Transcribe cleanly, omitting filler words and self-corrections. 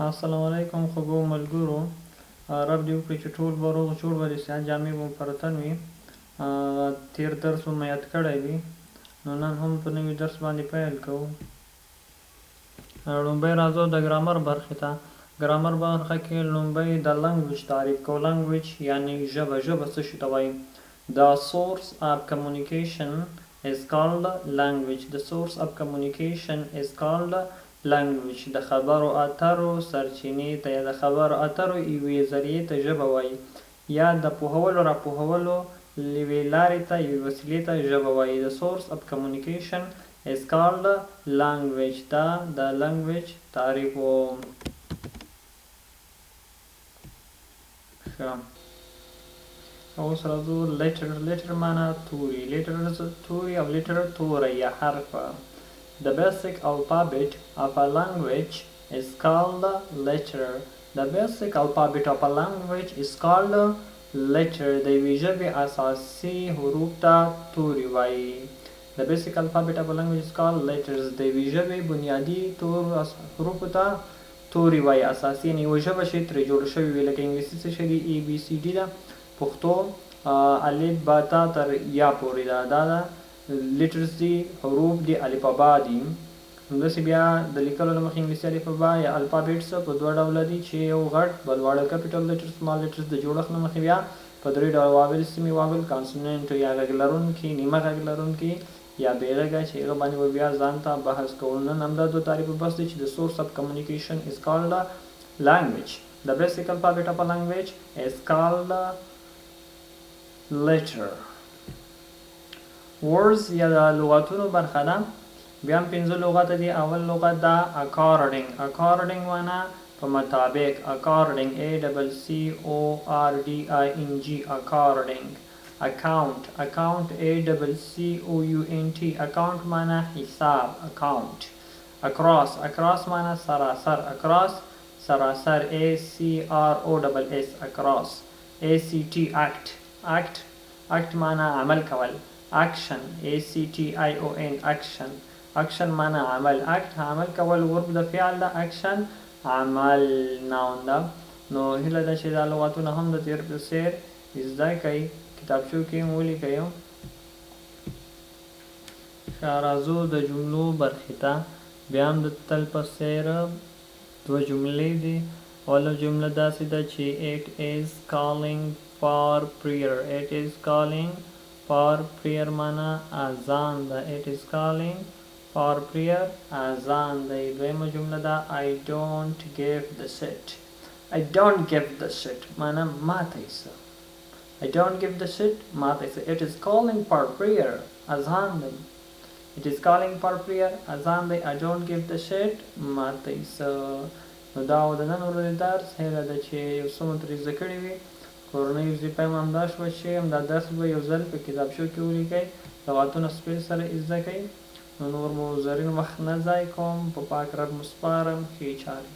السلام علیکم خوږو ملګرو. رب دې وکړي چې ټول به روغ جوړ به دي، صحت جامې به په رتن وي. تیر درس مو یاد کړی وي، نو نن هم په نوي درس باندې پیل کوو. لومړی راځو د ګرامر برخې ته. ګرامر برخه کې لومړی د لنګویج تعریف کوو. لنګویج یعنی ژبه. ژبه څه شي ته وایي؟ The source of communication is called language. The source of communication is called language. د خبرو اترو سرچینې ته یا د خبرو اترو یوې ذریعې ته ژبه وایي، یا د پوهولو راپوهولو یوې لارې ته یوې وسیلې ته ژبه وایي. The source of communication is called language. دا د language تعریف و. اوس راځو letter. letter معنا توري. letters توري او letter توری یا حرف. The basic alphabet of a language is called letter. The basic alphabet of a language is called letter. د یوې ژبې اساسي حروف ته توري وایي. The basic alphabet of a language is called letters. د یوې ژبې بنیادي حروفو ته توري وایي. اساسي یعنې یوه ژبه چې ترې جوړه شوې وي، لکه انګلیسي څه شی دی؟ ABCD ده. پښتو الف با تا تر یا پورې ده. دا ده لیټرز دي، حروف دي، الفبا دي. همداسې بیا د لیکلو له مخې انګلیسي الفبا یا الفابیټس په دوه ډوله دي، چې یو غټ بل واړه کیپیټل لیټرز، سمال لیټرز. د جوړښت له مخې بیا په درې ډوله واول، سیمې واول، کانسوننټ یا غږ لرونکي، نیمه غږ لرونکي یا بې غږه، چې هغه باندې به بیا ځان ته بحث کوو. نن همدا دوه تعریفه بس دی چې د source of communication is called language. The basic alphabet of a language is called letter. words یا د لغتونو برخه ده. بیا هم پنځه لغت دي. اول لغت ده according. according معنا په مطابق. according ACCORDING according. account. account ACCOUNT account معنا حساب. account. across. across معنا سراسر. across سراسر ACROSS across. ACT act. act. act معنا عمل کول. action ACTION action. action معنا عمل. act عمل کول. ورب د فعل ده. action عمل noun ده. نو هیله ده چې دا لغتونه هم د تیر په څیر زده کړئ، کتابچو کې مو ولیکئ. راځو د جملو برخې ته. بیا هم د تل په څیر دوه جملې دي. اوله جمله داسې ده چې it is calling for prayer. it is calling for prayer معنا اذان ده. it is calling for prayer اذان ده. دویمه جمله ده I don't give the shit. I don't give the shit معنا ماته ایسه. I don't give the shit ماته ایسه. it is calling for prayer اذان ده. it is calling for prayer اذان ده. I don't give the shit ماته ایسه. نو دا و د نن ورځې درس. هیله ده چې یو څه مو ترې زده کړي وي. کورنۍ وظیفه هم همدا شوه چې همدا درس به یو ځل په کتابچو کې ولیکئ، لغتونه سپیل سره زده کړئ. نو نور مو زرین وخت نه ضایع کوم. په پاک رب مو سپارم. ښې چارې.